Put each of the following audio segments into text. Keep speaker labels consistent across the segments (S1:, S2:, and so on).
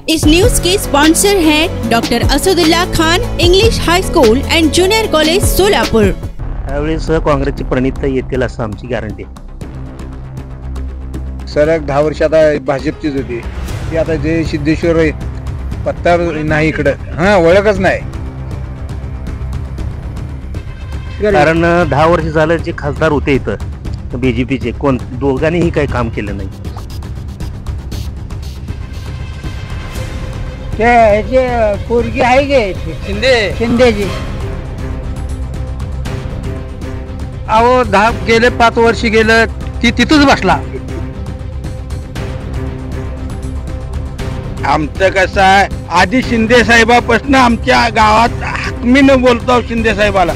S1: इस news के sponsor हैं doctor Asadullah Khan English high school and junior college Solapur.
S2: यावेळेस काँग्रेसची प्रणित येतील असं आमची गॅरंटी आहे।
S3: सलग 10 वर्ष आता भाजपचीच होती ती, आता जे सिद्धेश्वर पत्ता नाही इकडं, ओळखच नाही।
S2: कारण 10 वर्ष झालं जे खासदार होते इथं बीजेपीचे, कोण दोघांनीही काही काम केलं नाही।
S4: पोरगी आहे गे शिंदेजी,
S3: अहो गेले 5 वर्ष गेलं ती तिथंच बसला। आमचं कसं आहे, आधी शिंदे साहेबापासून आमच्या गावात हाकमीनं बोलतो शिंदे साहेबाला।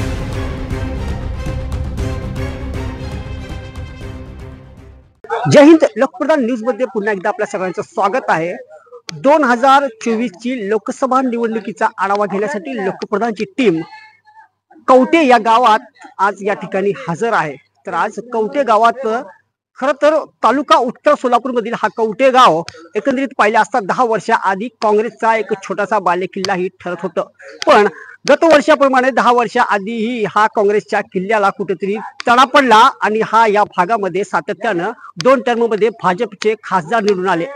S4: जय हिंद। लोकप्रधान न्यूज मध्ये पुन्हा एकदा आपल्या सगळ्यांचं स्वागत आहे। 2024 ची लोकसभा निवडणुकीचा आढावा घेण्यासाठी लोकप्रधानची टीम कवटे या गावात आज या ठिकाणी हजर आहे। तर आज कवटे गावात खरं तर तालुका उत्तर सोलापूर मधील हा कवटे गाव एकंदरीत पाहिले असता 10 वर्षाआधी काँग्रेसचा एक छोटासा बालेकिल्लाही ठरत होतं, पण गत वर्षाप्रमाणे 10 वर्षाआधीही हा काँग्रेसच्या किल्ल्याला कुठेतरी तडा पडला आणि हा या भागामध्ये सातत्यानं 2 टर्ममध्ये भाजपचे खासदार निवडून आले।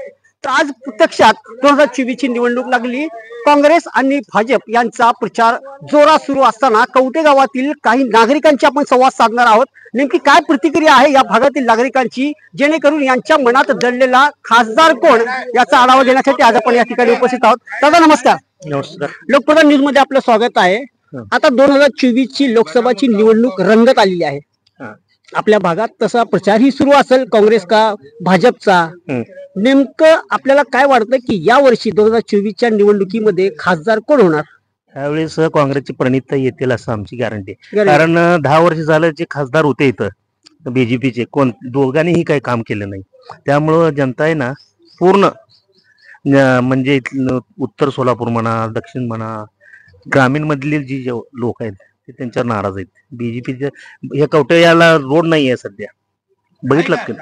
S4: तर आज प्रत्यक्षात 2024 ची निवडणूक लागली, काँग्रेस आणि भाजप यांचा प्रचार जोरात सुरू असताना कवटे गावातील काही नागरिकांची आपण संवाद साधणार आहोत। नेमकी काय प्रतिक्रिया आहे या भागातील नागरिकांची, जेणेकरून यांच्या मनात दडलेला खासदार कोण याचा आढावा घेण्यासाठी आज आपण या ठिकाणी उपस्थित आहोत। दादा नमस्कार।
S2: नमस्कार।
S4: लोकप्रधान न्यूज मध्ये आपलं स्वागत आहे। आता 2024 ची लोकसभाची निवडणूक रंगत आलेली आहे। आपल्या भागात तसा प्रचारही सुरू असेल काँग्रेस का भाजपचा, नेमकं आपल्याला काय वाटतं की या वर्षी 2024 च्या निवडणुकीमध्ये खासदार कोण होणार?
S2: यावेळेस काँग्रेसची प्रणित येतील असं आमची गॅरंटी आहे। कारण 10 वर्ष झालं जे खासदार होते इथं बीजेपीचे, कोण दोघांनीही काही काम केलं नाही। त्यामुळं जनता आहे ना पूर्ण, म्हणजे उत्तर सोलापूर म्हणा, दक्षिण म्हणा, ग्रामीण मधले जी लोक आहेत ते त्यांच्यावर नाराज आहेत। बीजेपीचे हे कवटे याला रोड नाही आहे सध्या, बघितलं का?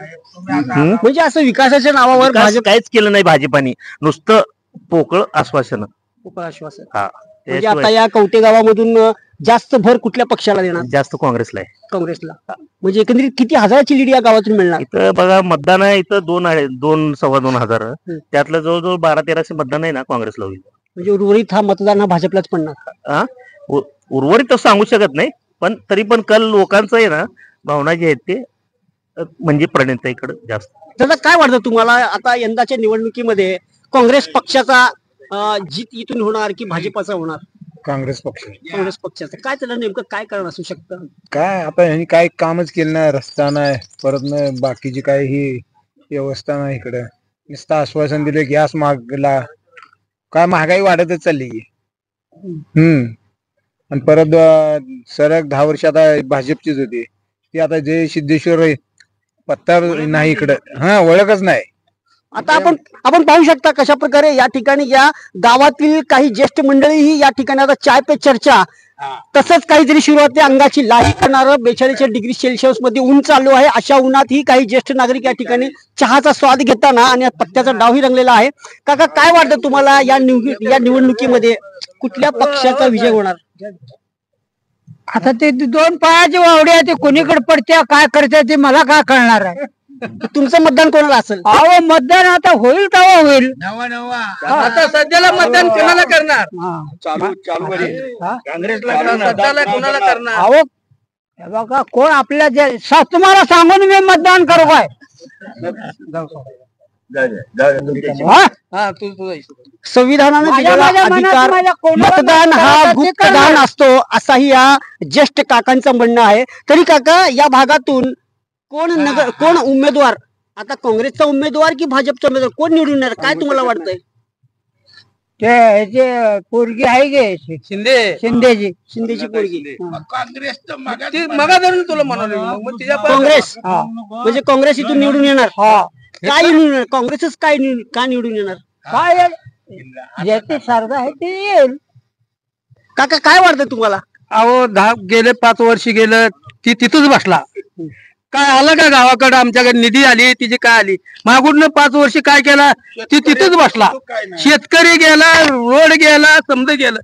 S4: म्हणजे असं विकासाच्या नावावर
S2: भाजप काहीच केलं नाही। भाजपाने नुसतं पोकळ आश्वासन।
S4: म्हणजे आता या कवटे गावामधून जास्त भर कुठल्या पक्षाला देणार?
S2: जास्त काँग्रेसला आहे।
S4: काँग्रेसला। म्हणजे एकंदरीत किती हजाराची लीड या गावातून मिळणार?
S2: इथं बघा मतदान आहे, इथं 2-2.25 हजार, त्यातलं जवळजवळ 1200-1300 मतदान आहे ना काँग्रेसला होईल।
S4: म्हणजे उर्वरित हा मतदान हा भाजपलाच पडणार?
S2: उर्वरित तर सांगू शकत नाही, पण तरी पण कल लोकांचं आहे ना, भावना जी आहेत ते म्हणजे प्रणिताईकडे जास्त।
S4: दादा काय वाटतं तुम्हाला, आता यंदाच्या निवडणुकीमध्ये काँग्रेस पक्षाचा जीत इथून होणार की भाजपाचा होणार?
S3: काँग्रेस पक्ष।
S4: काँग्रेस पक्षाचं काय, त्याला नेमकं काय कारण असू शकतं?
S3: काय आता यांनी काय कामच केलं नाही, रस्ता नाही, परत बाकीची काय ही व्यवस्था नाही इकडे। नुसतं आश्वासन दिले, गॅस मागला, काय महागाई वाढतच चालली। आणि परत सलग 10 वर्ष आता भाजपचीच होती ती, आता जे सिद्धेश्वर पत्ता नाही इकडं, ओळखच नाही।
S4: आता आपण पाहू शकता कशा प्रकारे या ठिकाणी या गावातील काही ज्येष्ठ मंडळीही या ठिकाणी आता चाय पे चर्चा, तसंच काहीतरी सुरुवाती अंगाची लाही करणारं 42 डिग्री सेल्सिअस मध्ये ऊन चालू आहे। अशा उन्हात ही काही ज्येष्ठ नागरिक या ठिकाणी चहाचा स्वाद घेताना आणि पत्त्याचा डावही रंगलेला आहे। काका काय वाटतं तुम्हाला, या निवडणुकीमध्ये कुठल्या पक्षाचा विजय होणार?
S5: आता ते 2 पायाचे वावडे आहे, ते कोणीकडे पडत्या काय करत्या ते मला काय कळणार आहे?
S4: तुमचं मतदान कोणाला असेल?
S5: अहो मतदान आता होईल तेव्हा होईल।
S4: आता सध्याला मतदान कोणाला करणार?
S5: काँग्रेसला करणार। अहो बघा कोण आपल्या तुम्हाला सांगून मी मतदान करू काय?
S4: संविधानाने दिलेला अधिकार मतदान हा गुप्तदान असतो, असाही या ज्येष्ठ काकांचं म्हणणं आहे। तरी काका या भागातून कोण उमेदवार, आता काँग्रेसचा उमेदवार की भाजपचा उमेदवार कोण निवडून येणार, काय तुम्हाला वाटतंय?
S5: ते पोरगी आहे गे शिंदेची पोरगी।
S4: काँग्रेस म्हणजे काँग्रेस इथून निवडून येणार? काय निवडून येणार? काँग्रेसच काय निवडून येणार?
S5: काय ज्याची श्रद्धा आहे ते येईल।
S4: काका काय वाटतं तुम्हाला?
S3: अहो गेले 5 वर्ष गेलं ती तिथंच बसला।
S5: काय आलं का गावाकडे आमच्याकडे निधी आली तिची काय आली मागून 5 वर्ष काय केला ती तिथेच बसला शेतकरी गेला रोड गेला समजा गेलं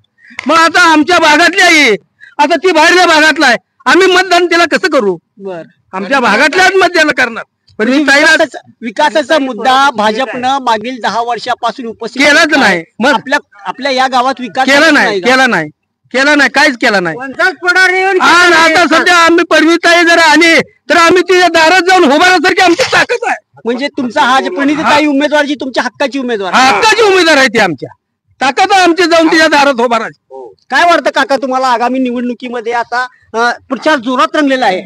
S5: मग आता आमच्या भागातली आहे आता ती बाहेरच्या भागातला आहे आम्ही मतदान तिला कसं करू
S4: बर
S5: आमच्या भागातल्याच मतदान करणार पण मी काही
S4: विकासाचा मुद्दा भाजपनं मागील 10 वर्षापासून उपस्थित
S5: केलाच नाही मग
S4: आपल्या या गावात विकास
S5: केला नाही काहीच केला नाही आणि आता सध्या आम्ही परमिताई जर आली तर आम्ही तिच्या दारात जाऊन उभारण्यासारखी आमची ताकद आहे
S4: म्हणजे तुमचा हा प्रणितीताई उमेदवार जी तुमच्या हक्काची उमेदवार
S5: हक्काची उमेदवार आहे ती आमच्या ताकद आहे आमची जाऊन तिच्या दारात उभारायची
S4: काय वाटतं काका तुम्हाला आगामी निवडणुकीमध्ये आता प्रचार जोरात रंगलेला आहे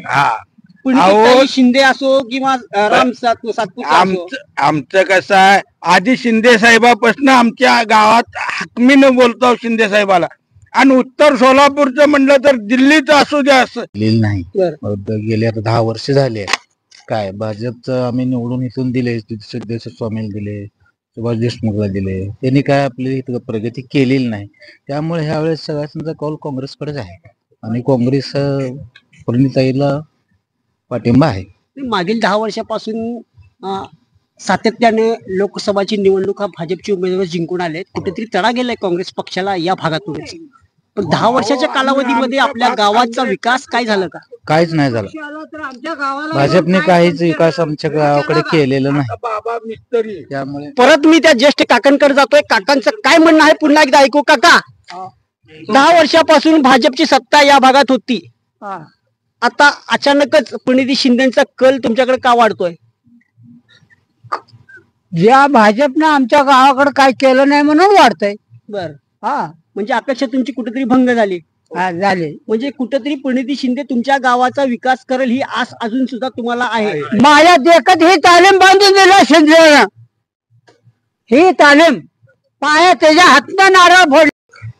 S4: प्रणितीताई शिंदे असो किंवा राम सातपुते
S3: आमचं कसं आहे आधी शिंदे साहेबापासून आमच्या गावात हकमीनं बोलतो शिंदे साहेबाला आणि उत्तर सोलापूरचं म्हणलं तर दिल्लीचं असू द्या असं
S6: नाही गेले आता 10 वर्ष झाले काय भाजपचं आम्ही निवडून इथून दिले सिद्धेश्वर स्वामीला दिले सुभाष देशमुखला दिले त्यांनी काय आपली इथं प्रगती केलेली नाही त्यामुळे ह्या वेळेस सगळ्यांचा कौल काँग्रेसकडेच आहे आणि काँग्रेस प्रणिताईला पाठिंबा आहे
S4: मागील 10 वर्षापासून सातत्याने लोकसभाची निवडणूक हा भाजपचे उमेदवार जिंकून आले कुठेतरी तडा गेलाय काँग्रेस पक्षाला या भागातून पण 10 वर्षाच्या कालावधीमध्ये आपल्या गावाचा विकास काय झाला का
S6: काहीच नाही झाला भाजपने काहीच विकास आमच्या गावाकडे केलेला नाही त्यामुळे
S4: परत मी त्या ज्येष्ठ काकांकडे जातोय काकांचं काय म्हणणं आहे पुन्हा एकदा ऐकू काका 10 वर्षापासून भाजपची सत्ता या भागात होती आता अचानकच प्रणिती शिंदेचा कल तुमच्याकडे का वाढतोय
S5: ज्या भाजपनं आमच्या गावाकडे काय केलं नाही म्हणून वाढतंय
S4: बर म्हणजे अपेक्षा तुमची कुठेतरी भंग झाली
S5: झाले
S4: म्हणजे कुठेतरी प्रणिती शिंदे तुमच्या गावाचा विकास करेल ही आस अजून सुद्धा तुम्हाला आहे
S5: माझ्या देखत ही तालीम बांधून दिलं शिंदेनं ही तालीम पाया त्याच्या हातनं नारळ फोड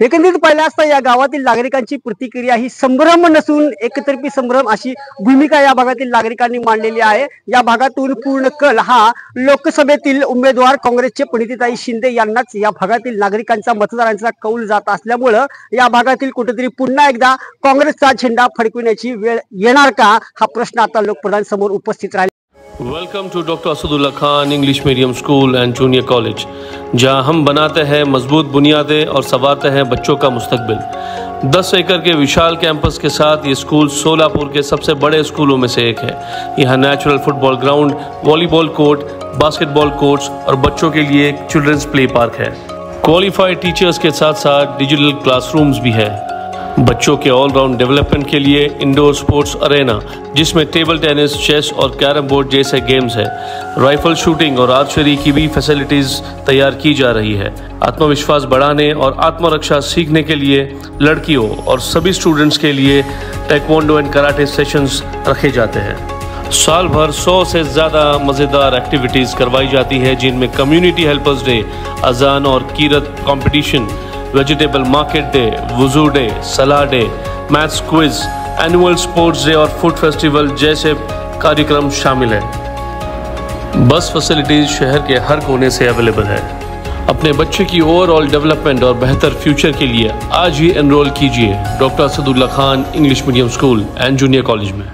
S4: एकंदरीत पाहिलं असता या गावातील नागरिकांची प्रतिक्रिया ही संभ्रम नसून एकतर्फी संभ्रम अशी भूमिका या भागातील नागरिकांनी मांडलेली आहे या भागातून पूर्ण कल हा लोकसभेतील उमेदवार काँग्रेसचे प्रणितीताई शिंदे यांनाच या भागातील नागरिकांचा मतदारांचा कौल जात असल्यामुळं या भागातील कुठेतरी पुन्हा एकदा काँग्रेसचा झेंडा फडकविण्याची वेळ येणार का हा प्रश्न आता लोकप्रधान समोर उपस्थित राहिला
S7: welcome to doctor Asadullah Khan English medium school and junior college, जहां हम बनाते हैं मजबूत बुनियादें और संवारते हैं बच्चों का मुस्तकबिल। 10 एकड़ के विशाल कैंपस के साथ ये स्कूल सोलापुर के सबसे बड़े स्कूलों में से एक है। यहाँ natural football ground, volleyball court, basketball courts और बच्चों के लिए एक चिल्ड्रंस प्ले पार्क है। क्वालिफाइड टीचर्स के साथ साथ डिजिटल क्लासरूम्स भी है। बच्चों के ऑलराउंड डेवलपमेंट के लिए इंडोर स्पोर्ट्स अरेना जिसमें टेबल टेनिस, चेस और कैरम बोर्ड जैसे गेम्स है। राइफल शूटिंग और आर्चरी की भी फैसिलिटीज तैयार की जा रही है। आत्मविश्वास बढ़ाने और आत्मरक्षा सीखने के लिए लड़कियों और सभी स्टूडेंट्स के लिए टेक्वांडो एंड कराटे सेशंस रखे जाते हैं। साल भर 100 से ज़्यादा मज़ेदार एक्टिविटीज़ करवाई जाती है जिनमें कम्युनिटी हेल्पर्स डे, अजान और कीरत कंपटीशन, वेजिटेबल मार्केट डे, वुजू डे, सलाह day, maths quiz, annual sports day और फूड फेस्टिवल जैसे कार्यक्रम शामिल हैं। बस फैसिलिटीज शहर के हर कोने से अवेलेबल है। अपने बच्चे की ओवरऑल डेवलपमेंट और बेहतर फ्यूचर के लिए आज ही एनरोल कीजिए doctor Asadullah Khan English medium school and junior college में।